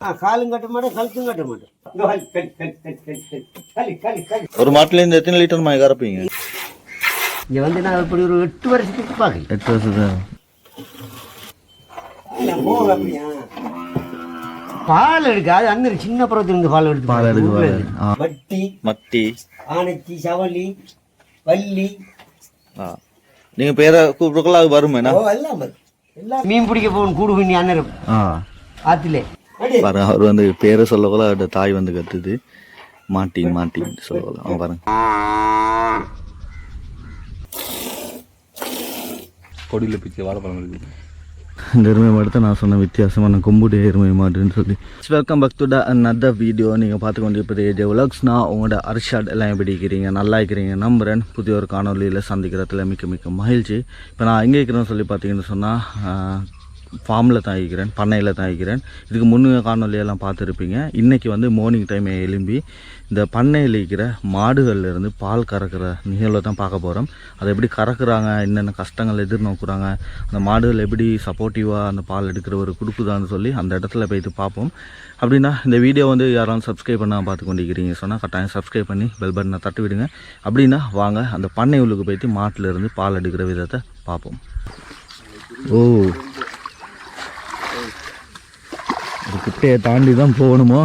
காலும் கட்ட மாட்டேன், கழுத்தும் கட்ட மாட்டேன். ஒரு மாட்டுல இருந்து எத்தனை லிட்டர் மாய் கறப்பீங்க? இங்க வந்து நான் இப்படி ஒரு 8 வருஷத்துக்கு பாக்கேன். 8 வருஷம் பால் எடுக்காது. அந்த சின்ன பருவத்துல இருந்து பால் எடுத்து மட்டி மட்டி ஆனைச்சி சவலி வள்ளி நீங்க பேரை கூப்பிட்டுக்கலாம் அது வரும். எல்லாம் மீன் பிடிக்க போகணும். கூடு பண்ணி அண்ணரும் ஆத்திலே பாருங்க. அவர் வந்து பேரை சொல்லக்குள்ள அவரோட தாய் வந்து கத்துது மாட்டி மாட்டின்னு சொல்லலாம். அவங்க பாருங்க கொடியில் பிச்சை வாழைப்பழம் இருக்குது. இந்த எருமை மாடு தான் நான் சொன்ன வித்தியாசமான கொம்புடைய எருமை மாடுன்னு சொல்லி. Welcome back to the another video. நீங்கள் பார்த்து கொண்டு இப்போ ஏஜே உலக்ஸ்னா உங்களோட அர்ஷாட் எல்லாம் எப்படி இருக்கிறீங்க? நல்லா இருக்கிறீங்க நம்புகிறேன். புதிய ஒரு காணொலியில் சந்திக்கிறதுல மிக்க மிக்க மகிழ்ச்சி. இப்போ நான் எங்கே இருக்கிறேன்னு சொல்லி பார்த்தீங்கன்னு சொன்னால் ஃபார்மில் தான் இருக்கிறேன், பண்ணையில் தான் இருக்கிறேன். இதுக்கு முன்னே காணொலியெல்லாம் பார்த்துருப்பீங்க. இன்றைக்கி வந்து மார்னிங் டைமை எழும்பி இந்த பண்ணையில் இருக்கிற மாடுகள்லேருந்து பால் கறக்கிற நிகழ்வை தான் பார்க்க போகிறோம். அதை எப்படி கறக்குறாங்க, என்னென்ன கஷ்டங்கள் எதிர்நோக்குறாங்க, அந்த மாடுகள் எப்படி சப்போர்ட்டிவாக அந்த பால் எடுக்கிறவர் கொடுக்குதான்னு சொல்லி அந்த இடத்துல போய்த்து பார்ப்போம். அப்படின்னா இந்த வீடியோ வந்து யாராலும் சப்ஸ்கிரைப் பண்ணால் பார்த்து கொண்டிருக்கிறீங்க சொன்னால் கட்டாயம் சப்ஸ்கிரைப் பண்ணி பெல் பட்டனை தட்டி விடுங்க. அப்படின்னா வாங்க அந்த பண்ணை உள்ளுக்கு போய்த்து மாட்டிலேருந்து பால் எடுக்கிற விதத்தை பார்ப்போம். ஒரு குட்டையை தாண்டி தான் போகணுமோ?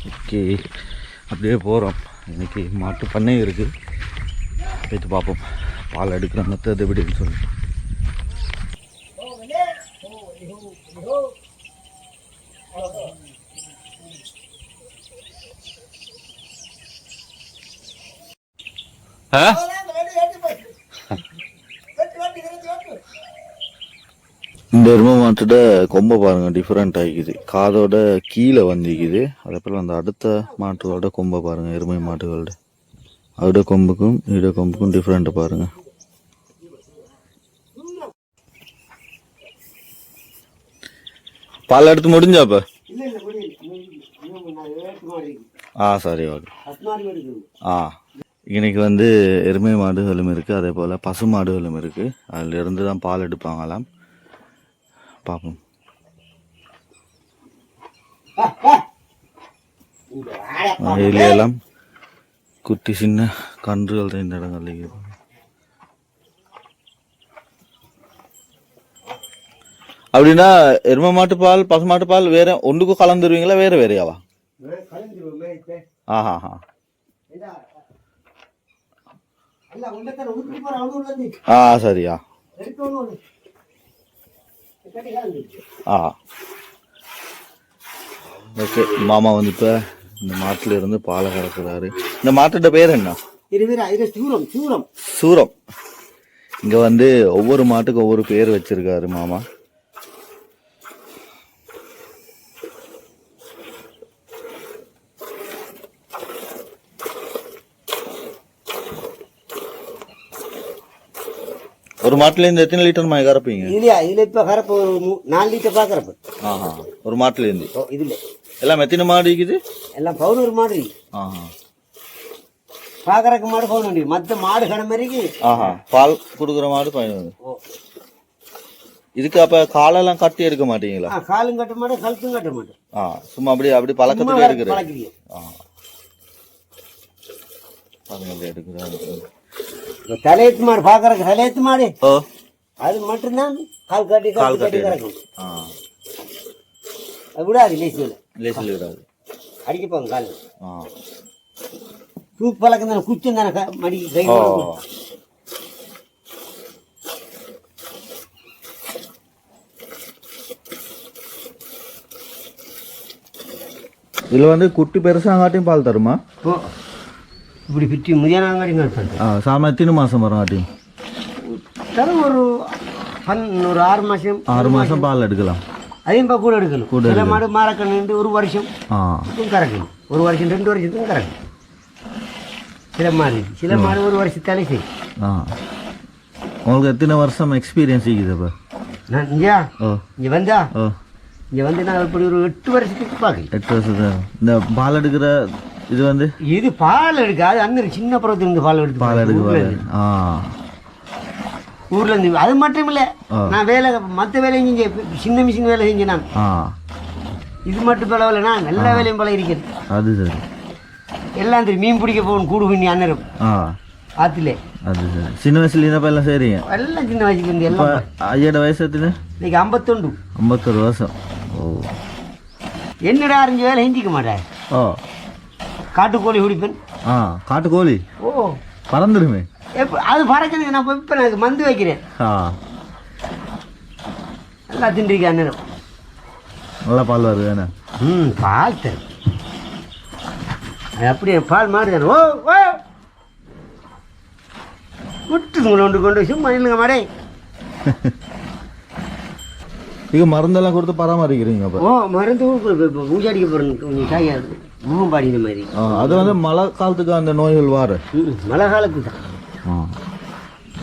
ஓகே, அப்படியே போகிறோம். இன்றைக்கி மாட்டு பண்ணை இருக்குது, போய்த்து பார்ப்போம் பால் எடுக்கிற மெத்தட் எப்படின்னு சொல்லி. இந்த எருமை மாட்டோட கொம்பை பாருங்க, டிஃப்ரெண்ட் ஆகிக்குது. காதோட கீழே வந்துக்குது. அதே போல் அந்த அடுத்த மாட்டோட கொம்பை பாருங்க, எருமை மாட்டுகளோட அதோட கொம்புக்கும் இதோட கொம்புக்கும் டிஃப்ரெண்ட் பாருங்க. பால் எடுத்து முடிஞ்சாப்ப? சரி, ஓகே. இன்னைக்கு வந்து எருமை மாடுகளும் இருக்குது, அதே போல் பசு மாடுகளும் இருக்குது. அதிலிருந்து தான் பால் எடுப்பாங்களாம். பார்ப்போம். எல்லாம் குட்டி சின்ன கன்றுகள் தான் இந்த இடங்கள்ல. அப்படின்னா எருமை மாட்டு பால் பசு மாட்டு பால் வேற ஒன்றுக்கும் கலந்துருவீங்களா, வேற வேறையாவா? சரியா. ஓகே, மாமா வந்து இப்ப இந்த மாட்டுல இருந்து பாலை கறக்குறாரு. இந்த மாட்டோட பேர் என்ன? சூரம். இங்க வந்து ஒவ்வொரு மாட்டுக்கும் ஒவ்வொரு பேர் வச்சிருக்காரு மாமா. ஒரு மாட்டுல இருந்து எத்தனை லிட்டர் மாய் கறப்பீங்க? இதுல இப்ப கறப்பு 4 லிட்டர் பாக்குறப்ப. ஒரு மாட்டுல இருந்து இதுல எல்லாம் எத்தனை மாடு இருக்குது? எல்லாம் 11 மாடு. பாக்குறக்கு மாடு 11. மத்த மாடு கடை மாதிரிக்கு பால் குடுக்குற மாடு 11. இதுக்கு அப்ப காலெல்லாம் கட்டி எடுக்க மாட்டீங்களா? காலும் கட்ட மாட்டேன், கழுத்தும் கட்ட மாட்டேன். சும்மா அப்படி பழக்கத்துல இருக்கிறேன். எடுக்கிறேன் தலையத்து மாடு பாக்குறக்கு. தலையத்து மாடு அது மட்டும்தான் கால் கட்டி கிடக்கும். அது விடாது, லேசில் விடாது, அடிக்கப்பாங்க கால். தூக்கு பழக்கம் தானே, குச்சம் தானே மடி கை. இதுல வந்து குட்டி பெருசாங்காட்டியும் பால் தருமா? இப்படி பிட்டி முதியானாங்காட்டியும் சாம எத்தனை மாசம் வரும்? தரும் ஒரு 6 மாசம். 6 மாசம் பால் எடுக்கலாம். அதையும் கூட எடுக்கணும். சில மாடு மாறக்கண்ணு 1 வருஷம் கறக்கணும். 1 வருஷம் 2 வருஷத்துக்கும் கறக்கணும். சில மாடு 1 வருஷத்தாலே செய்யும். உங்களுக்கு எத்தனை வருஷம் எக்ஸ்பீரியன்ஸ் இருக்குது? அப்போ நான் இங்கே வந்தா இங்கே வந்து நான் இப்படி ஒரு 8 வருஷத்துக்கு பார்க்கல. 8 வருஷம். இந்த பால் எடுக்கிற இது வந்து இது பால் எடுக்க அது அந்த சின்ன பருவத்திலிருந்து பால் எடுத்து பால் எடுக்க ஆ ஊர்ல இருந்து அது மட்டும் இல்ல நான் வேலை மற்ற வேலையும் செஞ்சேன் சின்ன மிஷின் வேலை செஞ்சேன் நான் ஆ இது மட்டும் பரவாயில்ல நான் எல்லா வேலையும் பல இருக்கிறது அது சரி எல்லாம் தெரியும் மீன் பிடிக்க போகணும் கூடு பண்ணி அண்ணரும் ஆ ஆத்துல அது சரி சின்ன வயசுல இருந்தப்ப எல்லாம் சரிங்க எல்லாம் சின்ன வயசுக்கு இருந்து எல்லாம் ஐயோட வயசு எத்தனை இன்னைக்கு 51 51 வருஷம் ஓ என்னடா அறிஞ்ச வேலை செஞ்சிக்க மாட்டேன் ஓ காட்டுக்கோழி குடிப்பேன் ஆ காட்டுக்கோழி ஓ பறந்துடுமே அது பறக்கிறது நான் இப்போ நான் மந்து வைக்கிறேன் ஆ நல்லா திண்டிருக்கேன் அண்ணரும் நல்லா பால் வருது தானே பால் தரும் அது அப்படியே பால் மாடு தானே ஓ ஓ விட்டுதுங்கள கொண்டு சும்மா இல்லைங்க மாடே இங்க மருந்தெல்லாம் கொடுத்து பராமரிக்கிறீங்க அப்போ ஓ மருந்து பூஜாடிக்க போகிறேன் கொஞ்சம் காயாது முகம் பாடின மாதிரி அது வந்து மழை காலத்துக்கு அந்த நோய்கள் வாரு மழை காலத்துக்கு தான்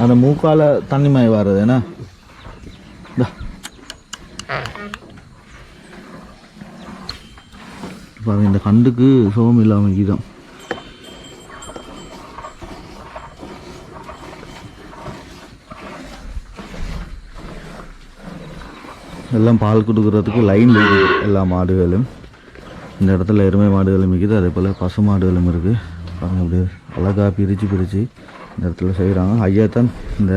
அந்த மூக்கால தண்ணி மய வாருது என்ன இந்த கண்டுக்கு சோகம் இல்லாம கீதம் எல்லாம் பால் கொடுக்கறதுக்கு லைன் இருக்குது எல்லா மாடுகளும் இந்த இடத்துல எருமை மாடுகளும் இருக்குது அதே போல் பசு மாடுகளும் இருக்குது பாருங்க அப்படியே அழகாக பிரித்து இந்த இடத்துல செய்கிறாங்க ஐயா தான் இந்த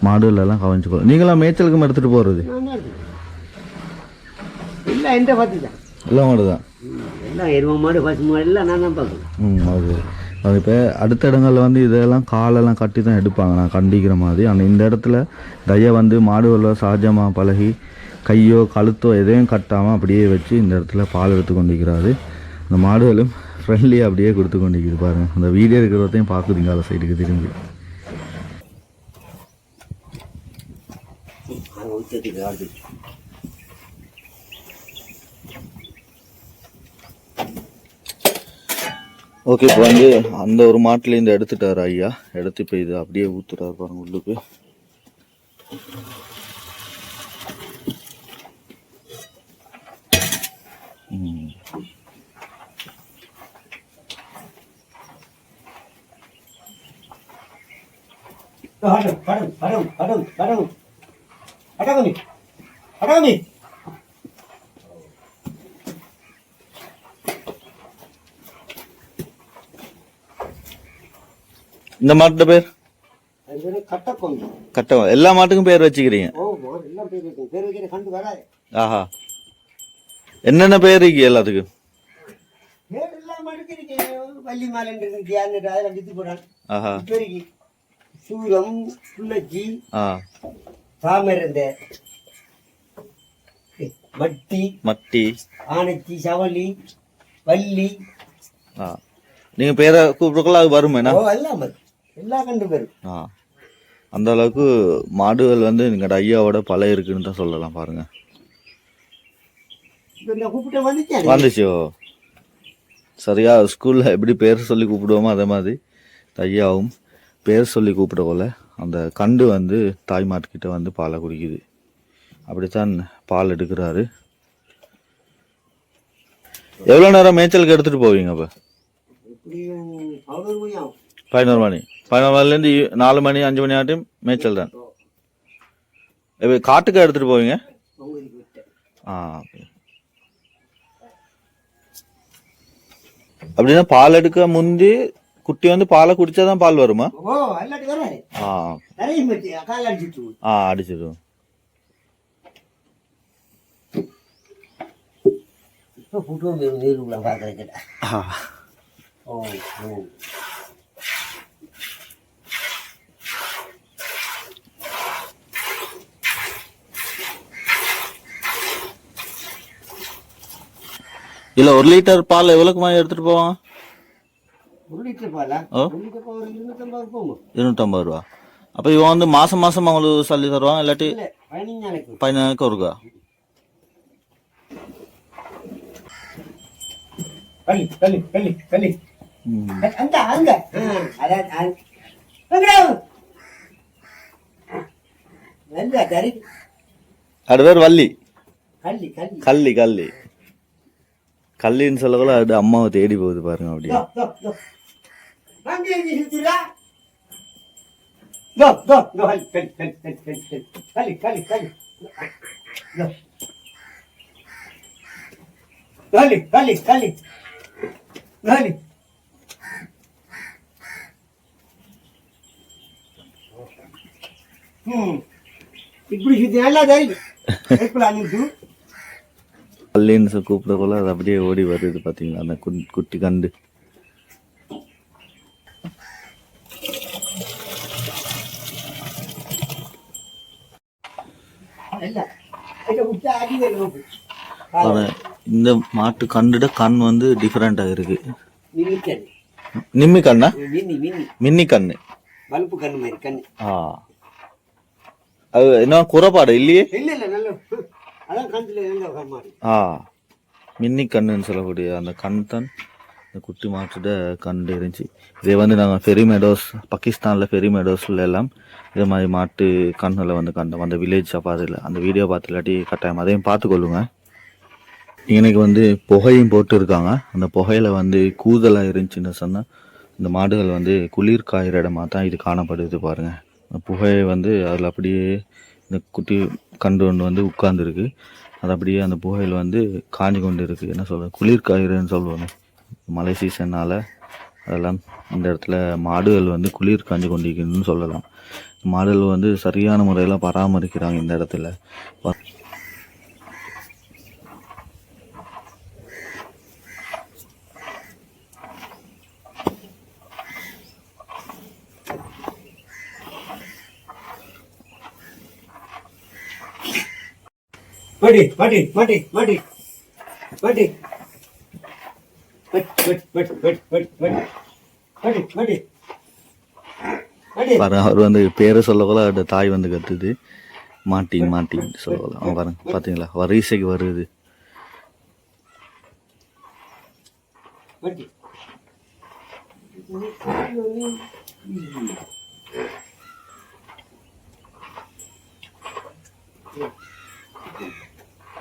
மாடுகளெல்லாம் கவனிச்சுக்கணும் நீங்களாம் மேய்ச்சலுக்கும் எடுத்துகிட்டு போகிறது இல்லை எந்த பார்த்து தான் எல்லா மாடு தான் எல்லாம் எருமை மாடு பசு மாடு எல்லாம் நான் தான் பார்க்கணும் அது இப்போ அடுத்த இடங்களில் வந்து இதெல்லாம் காலெல்லாம் கட்டி தான் எடுப்பாங்க நான் கண்டிக்கிற மாதிரி ஆனால் இந்த இடத்துல தையா வந்து மாடுகள சகஜமாக பழகி கையோ கழுத்தோ எதையும் கட்டாமல் அப்படியே வச்சு இந்த இடத்துல பால் எடுத்து கொண்டிருக்கிறாரு அந்த மாடுகளும் ஃப்ரெண்ட்லியாக அப்படியே கொடுத்து கொண்டிருக்குது பாருங்கள் அந்த வீடியோ இருக்கிறதையும் பார்க்குறீங்க அந்த சைடுக்கு திரும்பி ஓகே இப்போ வந்து அந்த ஒரு மாட்டிலேருந்து எடுத்துட்டார் ஐயா எடுத்து இப்போ இது அப்படியே ஊற்றுறாரு பாருங்க உள்ளுக்கு இந்த மாட்டு பேர் கட்டம் எல்லா மாட்டுக்கும் பேர் வச்சுக்கிறீங்க ஆஹா என்னென்ன பேர் இருக்கு எல்லாத்துக்கும் சூரம் புள்ளச்சி தாமரந்த மட்டி மட்டி ஆனச்சி சவலி வள்ளி நீங்க பேரை கூப்பிட்டுக்கலாம் அது வரும் எல்லா கண்டு பேரும் அந்த அளவுக்கு மாடுகள் வந்து நீங்க ஐயாவோட பழைய இருக்குன்னு தான் சொல்லலாம் பாருங்க வந்துச்சோ சரியா ஸ்கூல்ல எப்படி பேர் சொல்லி கூப்பிடுவோமோ அதே மாதிரி ஐயாவும் பேர் சொல்லி கூப்பிட போல அந்த கண்டு வந்து தாய் மாட்டுக்கிட்ட வந்து பாலை குடிக்குது அப்படித்தான் பால் எடுக்கிறாரு எவ்வளோ நேரம் மேய்ச்சலுக்கு எடுத்துட்டு போவீங்க அப்போ 11 மணி 11 மணிலேருந்து 4 மணி 5 மணி ஆட்டும் மேய்ச்சல் தான் இப்போ காட்டுக்கு எடுத்துட்டு போவீங்க ஓகே அப்படின்னா பால் எடுக்க முந்தி குட்டி வந்து பாலை குடிச்சாதான் பால் வருமா அடிச்சிடும் இல்ல 1 லிட்டர் பால் எவ்வளவுக்குமா எடுத்துட்டு போவாங்க 1 லிட்டர் பாலா 250 ரூபா அப்ப இவன் வந்து மாசம் மாசம் அவங்களுக்கு சொல்லி தருவாங்க இல்லாட்டி 15 நாளைக்கு ஒருக்கா அது பேர் வள்ளி கள்ளி கல்லின்னு சொல்லக்குள்ள அது அம்மாவை தேடி போகுது பாருங்க அப்படியே. வண்டி எங்க சுத்துறா? கோ கோ கோ கலி கலி கலி கலி கலி கலி கலி இப்படி சுத்தி நல்லா தெரியும். கல்லின்னு கூப்பிடக்குள்ள அது அப்படியே ஓடி வருது பாத்தீங்களா அந்த குட்டி கண்டு. இந்த மாட்டு கண்டுட கண் வந்து டிஃபரெண்டா இருக்கு. நிம்மி கண்ணா? மின்னி கண்ணு, பல்பு கண்ணு மாதிரி கண்ணு. அது என்ன குறைபாடு இல்லையே? இல்ல இல்ல நல்ல அதான் கண்ணுல இருந்த மாதிரி. மின்னி கண்ணுன்னு சொல்லக்கூடிய அந்த கண் தான் இந்த குட்டி மாட்டோட கண்டு இருந்துச்சு. இதே வந்து நாங்கள் ஃபெரி மெடோஸ், பாகிஸ்தானில் ஃபெரி மெடோஸ்ல எல்லாம் இதே மாதிரி மாட்டு கண்ணுகளை வந்து கண்டோம். அந்த வில்லேஜ் சஃபாரியில் அந்த வீடியோ பார்த்து இல்லாட்டி கட்டாயம் அதையும் பார்த்துக்கொள்ளுங்க. இன்னைக்கு வந்து புகையும் போட்டு இருக்காங்க. அந்த புகையில வந்து கூதலாக இருந்துச்சுன்னு சொன்னால் இந்த மாடுகள் வந்து குளிர் காயிற இடமா தான் இது காணப்படுது பாருங்க. அந்த புகையை வந்து அதில் அப்படியே இந்த குட்டி கண்டு ஒன்று வந்து உட்கார்ந்துருக்கு. அது அப்படியே அந்த புகையில் வந்து காஞ்சி கொண்டு இருக்குது. என்ன சொல்கிறது, குளிர் காயிறுன்னு சொல்லுவாங்க. மழை சீசனால் அதெல்லாம் இந்த இடத்துல மாடுகள் வந்து குளிர் காஞ்சி கொண்டிருக்குன்னு சொல்லலாம். மாடுகள் வந்து சரியான முறையில் பராமரிக்கிறாங்க இந்த இடத்துல. மடி மடி மடி மடி மடி but but but but but but மடி மடி பாருங்க, அவர் வந்து பேரை சொல்லக்குள்ள அவரோட தாய் வந்து கத்துது மாட்டி மாட்டின்னு சொல்லலாம். அவன் பாருங்க, பார்த்தீங்களா வரிசைக்கு வருது.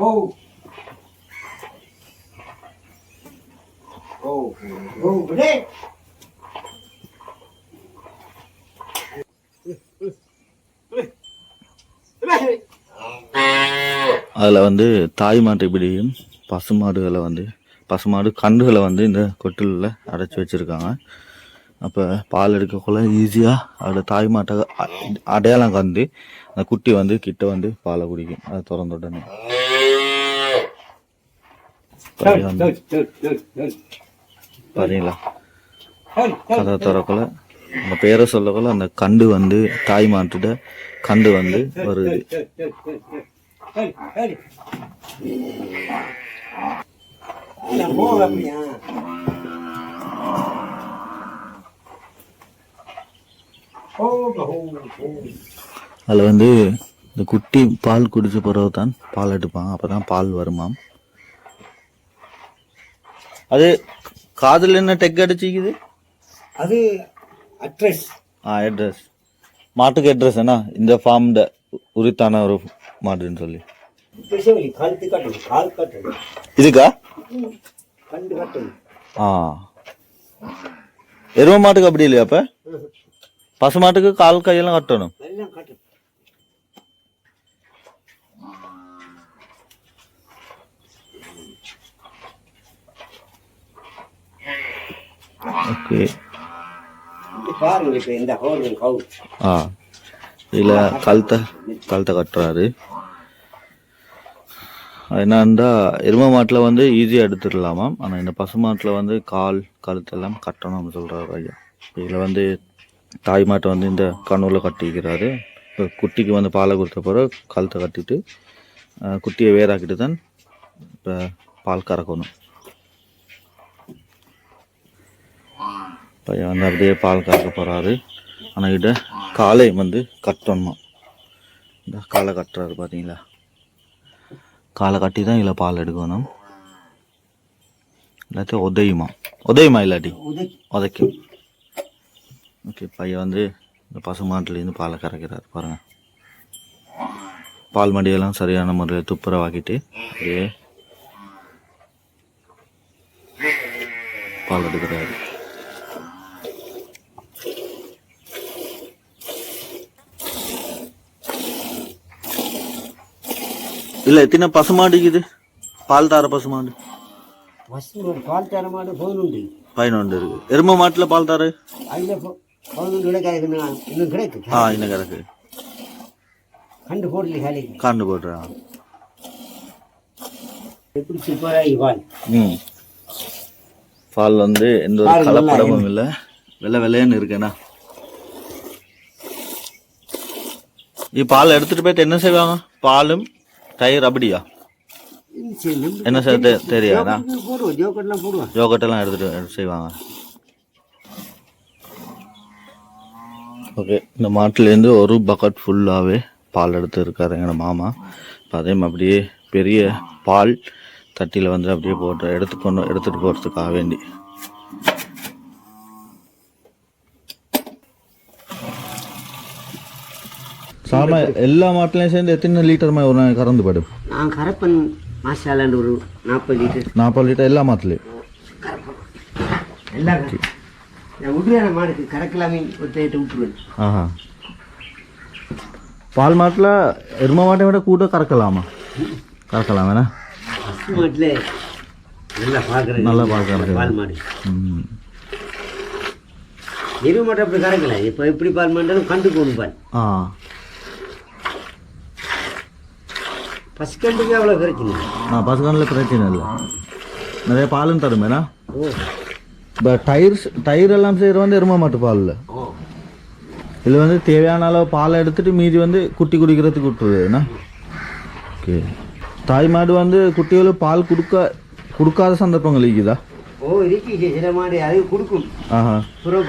Oh. Oh. Oh. Hey. அதில் வந்து தாய் மாட்டு இப்படியும் பசுமாடுகளை வந்து பசுமாடு கன்றுகளை வந்து இந்த கொட்டிலில் அடைச்சி வச்சுருக்காங்க. அப்போ பால் எடுக்கக்குள்ள ஈஸியாக அதோட தாய் மாட்டை அடையாளம் கண்டு அந்த குட்டி வந்து கிட்ட வந்து பாலை குடிக்கும். அதை திறந்த உடனே பார்த்தீங்களா, அதை திறக்குள்ள அந்த பேரை சொல்லக்குள்ள அந்த கண்டு வந்து தாய் மாட்டுட கண்டு வந்து வருது. அதில் வந்து இந்த குட்டி பால் குடிச்ச பிறகு தான் பால் எடுப்பாங்க. அப்போ தான் பால் வருமாம். அது காதில் என்ன டெக் அடிச்சிக்குது? அது அட்ரஸ். அட்ரஸ் மாட்டுக்கு அட்ரஸ் என்ன இந்த ஃபார்ம்ட உரித்தான ஒரு மாடுன்னு சொல்லி இதுக்கா கண்டு கட்டணும். எரும மாட்டுக்கு அப்படி இல்லையா? அப்ப பசு மாட்டுக்கு கால் கையெல்லாம் கட்டணும். ஓகே, இதுல கழுத்தை கட்டுறாரு. என்னன்னா எரும மாட்டுல வந்து ஈஸியா எடுத்துடலாமா, ஆனா இந்த பசு மாட்டுல வந்து கால் கழுத்தெல்லாம் கட்டணும்னு சொல்றாரு ஐயா. இதுல வந்து தாய் மாட்டை வந்து இந்த கண்ணுல கட்டிக்கிறாரு. குட்டிக்கு வந்து பாலை கொடுத்த பிறகு கழுத்தை கட்டிட்டு குட்டியை வேறாக்கிட்டு தான் இப்போ பால் கறக்கணும். பையன் வந்து அப்படியே பால் கறக்க போகிறாரு. ஆனால் கிட்ட காலை வந்து கட்டணுமா, இந்த காலை கட்டுறாரு பார்த்தீங்களா. காலை கட்டி தான் இதில் பால் எடுக்கணும். இல்லாட்டி உதயுமா இல்லாட்டி உதைக்கும். ஓகே, பையன் வந்து இந்த பசு மாட்டுலேருந்து பாலை கறக்கிறார் பாருங்கள். பால் மடியெல்லாம் சரியான முறையில் துப்புரவாக்கிட்டு அப்படியே பால் எடுக்கிறாரு. இல்லை எத்தனை பசுமாடுக்குது? பால் தார பசுமாடு பால் தர மாடு 11 இருக்கு. எருமை மாட்டுல பால் தாரு அதில் 11 கிடைக்காது, இன்னும் கிடைக்கு. இன்னும் கிடக்கு. கண்டு போடல காலி கண்டு போடுறா. எப்படி சூப்பராகி பால். பால் வந்து எந்த ஒரு கலப்படமும் இல்லை, வெள்ளைன்னு இருக்குண்ணா. பால் எடுத்துட்டு போயிட்டு என்ன செய்வாங்க? பாலும் தயிர் அப்படியா? என்ன சார் தெரியாதா? யோகட்டெல்லாம் எடுத்துட்டு செய்வாங்க. ஓகே, இந்த மாட்டுலேருந்து ஒரு பக்கெட் ஃபுல்லாகவே பால் எடுத்து இருக்காரு எங்கள் மாமா. அதே அப்படியே பெரிய பால் தட்டியில் வந்து அப்படியே போட்டு எடுத்துகிட்டு போகிறதுக்காக வேண்டி. சாம எல்லா மாட்டுலையும் சேர்ந்து எத்தனை லிட்டர் மாதிரி ஒரு நாள் கறந்து படும்? நான் கரப்பன் மாசாலாண்டு ஒரு 40 லிட்டர். 40 லிட்டர் எல்லா மாட்டுலையும்? எல்லாம் நான் விடுவேன் மாடுக்கு கறக்கலாமே ஒருத்த விட்டுருவேன். ஆஹா, பால் மாட்டில் எருமை மாட்டை விட கூட கறக்கலாமா? கறக்கலாம் வேணா. மாட்டில் நல்லா பார்க்குறேன், நல்லா பார்க்குறேன் பால் மாடு. எருமை மாட்டை அப்படி கறக்கலாம். இப்போ எப்படி பால் மாட்டாலும் கண்டு போகணும் பால். பசுக்கண்டுக்கு அவ்வளோ பிரச்சனை. பசுக்கண்டில் பிரச்சனை இல்லை, நிறைய பாலும் தருமேண்ணா. இப்போ தயிர் எல்லாம் செய்கிற வந்து எருமை மாட்டு பாலில். இதில் வந்து தேவையான அளவு பாலை எடுத்துட்டு மீதி வந்து குட்டி குடிக்கிறதுக்கு விட்டுருதுண்ணா. ஓகே, தாய் மாடு வந்து குட்டிகளுக்கு பால் கொடுக்காத சந்தர்ப்பங்கள் இருக்குதா? இருக்கு, சில மாடு அது கொடுக்கும்.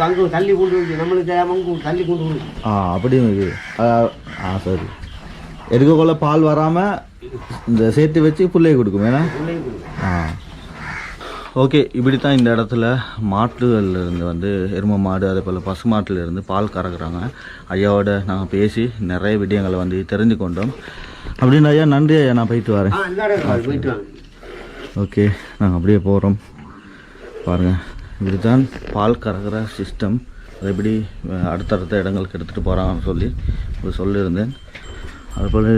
அங்கே தள்ளி கொண்டு வந்து நம்மளுக்கு தேவைங்க தள்ளி கொண்டு வந்து அப்படியும் இருக்குது. சரி, எடுக்கக்குள்ள பால் வராமல் இந்த சேர்த்து வச்சு புள்ளையை கொடுக்கும் வேணா. ஓகே, இப்படி தான் இந்த இடத்துல மாட்டுகள்லேருந்து வந்து எருமை மாடு அதே போல் பசு மாட்டிலேருந்து பால் கறக்குறாங்க. ஐயாவோட நாங்கள் பேசி நிறைய விடயங்களை வந்து தெரிஞ்சு கொண்டோம். அப்படின்னு ஐயா நன்றி ஐயா, நான் போயிட்டு வரேன். ஓகே, நாங்கள் அப்படியே போகிறோம். பாருங்கள், இப்படி தான் பால் கறக்கிற சிஸ்டம். அது எப்படி அடுத்தடுத்த இடங்களுக்கு எடுத்துகிட்டு போகிறாங்கன்னு சொல்லி சொல்லியிருந்தேன். அதுபோல்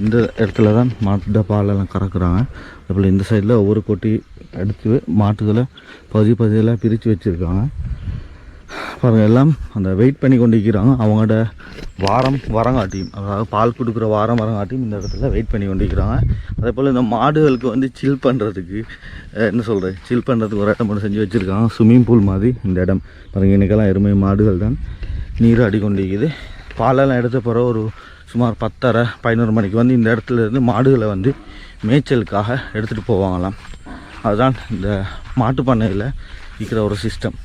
இந்த இடத்துல தான் மாட்டு பாலெல்லாம் கறக்குறாங்க. அதுபோல் இந்த சைடில் ஒவ்வொரு கொட்டி எடுத்து மாட்டுகளை பகுதியெல்லாம் பிரித்து வச்சுருக்காங்க. பாருங்கள், எல்லாம் அந்த வெயிட் பண்ணி கொண்டு இருக்கிறாங்க. அவங்களோட வரங்காட்டியும், அதாவது பால் கொடுக்குற வரங்காட்டியும் இந்த இடத்துல வெயிட் பண்ணி கொண்டு இருக்கிறாங்க. அதே போல் இந்த மாடுகளுக்கு வந்து சில் பண்ணுறதுக்கு சில் பண்ணுறதுக்கு ஒரு இடம் மட்டும் செஞ்சு வச்சுருக்காங்க. ஸ்விம்மிங் பூல் மாதிரி இந்த இடம். பாருங்கள், இன்றைக்கெல்லாம் எருமை மாடுகள் தான் நீர் அடிக்கொண்டிருக்குது. பாலெல்லாம் எடுத்த பிறகு ஒரு சுமார் 10:30-11 மணிக்கு வந்து இந்த இடத்துல இருந்து மாடுகளை வந்து மேய்ச்சலுக்காக எடுத்துகிட்டு போவாங்களாம். அதுதான் இந்த மாட்டு பண்ணையில் இருக்கிற ஒரு சிஸ்டம்.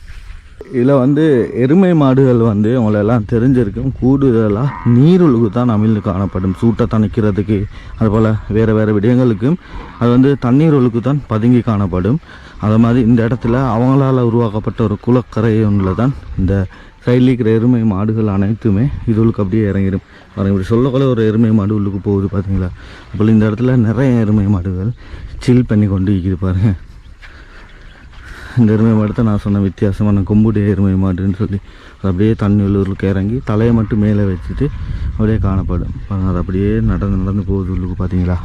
இதில் வந்து எருமை மாடுகள் வந்து அவங்களெல்லாம் தெரிஞ்சிருக்கும், கூடுதலாக நீருழுகு தான் அமிழ்ந்து காணப்படும். சூட்டை தணிக்கிறதுக்கு அதுபோல் வேறு விடயங்களுக்கும் அது வந்து தண்ணீர் ஒழுக்கு தான் பதுங்கி காணப்படும். அது மாதிரி இந்த இடத்துல அவங்களால் உருவாக்கப்பட்ட ஒரு குளக்கரை ஒன்றில் தான் இந்த சைடில் இருக்கிற எருமை மாடுகள் அனைத்துமே இதுகளுக்கு அப்படியே இறங்கிடும். இப்படி சொல்லக்குள்ள ஒரு எருமை மாடு உள்ளுக்கு போகுது பார்த்தீங்களா? அப்போ இந்த இடத்துல நிறைய எருமை மாடுகள் சில் பண்ணி கொண்டு இருக்குது. பாருங்கள், இந்த எருமை மாடு தான் நான் சொன்ன வித்தியாசமான கொம்புடைய எருமை மாடுன்னு சொல்லி அப்படியே தண்ணி உள்ளூருக்கு இறங்கி தலையை மட்டும் மேலே வச்சுட்டு அப்படியே காணப்படும். பாருங்கள், அது அப்படியே நடந்து போகுது உள்ளுக்கு பார்த்தீங்களா?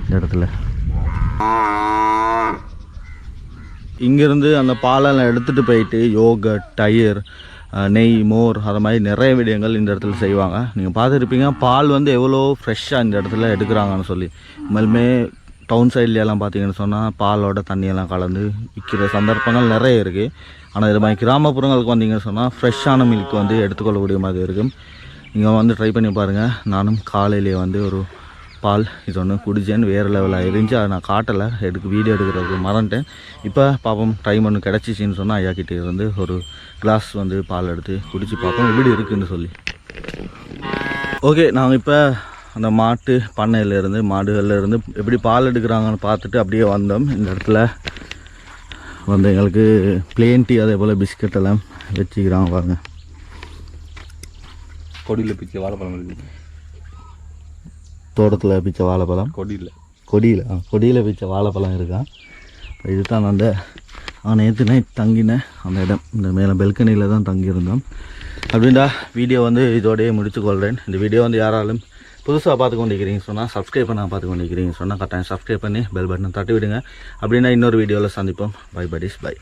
இந்த இடத்துல இங்கேருந்து அந்த பாலெல்லாம் எடுத்துகிட்டு போயிட்டு யோகட், தயிர், நெய், மோர் அது மாதிரி நிறைய விடயங்கள் இந்த இடத்துல செய்வாங்க. நீங்கள் பார்த்துருப்பீங்க பால் வந்து எவ்வளோ ஃப்ரெஷ்ஷாக இந்த இடத்துல எடுக்கிறாங்கன்னு சொல்லி. மேலுமே டவுன் சைட்லையெல்லாம் பார்த்தீங்கன்னு சொன்னால் பாலோட தண்ணியெல்லாம் கலந்து விற்கிற சந்தர்ப்பங்கள் நிறைய இருக்குது. ஆனால் இது மாதிரி கிராமப்புறங்களுக்கு வந்தீங்கன்னு சொன்னால் ஃப்ரெஷ்ஷான மில்க் வந்து எடுத்துக்கொள்ளக்கூடிய மாதிரி இருக்கும். நீங்கள் வந்து ட்ரை பண்ணி பாருங்கள். நானும் காலையிலே வந்து ஒரு பால் இது ஒன்று குடிச்சேன்னு வேறு லெவலாக இருந்துச்சு. அதை நான் காட்டலை, வீடியோ எடுக்கிறதுக்கு மறந்துட்டேன். இப்போ பாப்போம், டைம் ஒன்று கிடச்சிச்சின்னு சொன்னால் ஐயா கிட்டே இருந்து ஒரு கிளாஸ் வந்து பால் எடுத்து குடிச்சு பார்ப்போம் எப்படி இருக்குதுன்னு சொல்லி. ஓகே, நாங்கள் இப்போ அந்த மாட்டு பண்ணையிலேருந்து மாடுகள்லேருந்து எப்படி பால் எடுக்கிறாங்கன்னு பார்த்துட்டு அப்படியே வந்தோம். இந்த இடத்துல வந்து எங்களுக்கு பிளேன் டீ அதே போல் பிஸ்கட் எல்லாம் வச்சுக்கிறாங்க. பாருங்க, கொடியில் பிச்சை வாழைப்பழம் இருக்குது. தோட்டத்தில் பிச்சை வாழைப்பழம், கொடியில் பிச்சை வாழைப்பழம் இருக்கான். இதுதான் அந்த நேற்று நைட் தங்கினேன் அந்த இடம் இந்த மேலே பெல்கனியில் தான் தங்கியிருந்தோம். அப்படின்டா வீடியோ வந்து இதோடய முடித்துக்கொள்கிறேன். இந்த வீடியோ வந்து யாராலும் புதுசாக பார்த்து கொண்டிருக்கிறீங்க சொன்னால் சப்ஸ்கிரைப் பண்ண பார்த்து கொண்டிருக்கிறீங்க சொன்னால் கட்டாயம் சப்ஸ்கிரைப் பண்ணி பெல் பட்டனை தட்டி விடுங்க. அப்படின்னா இன்னொரு வீடியோவில் சந்திப்போம். Bye buddies by.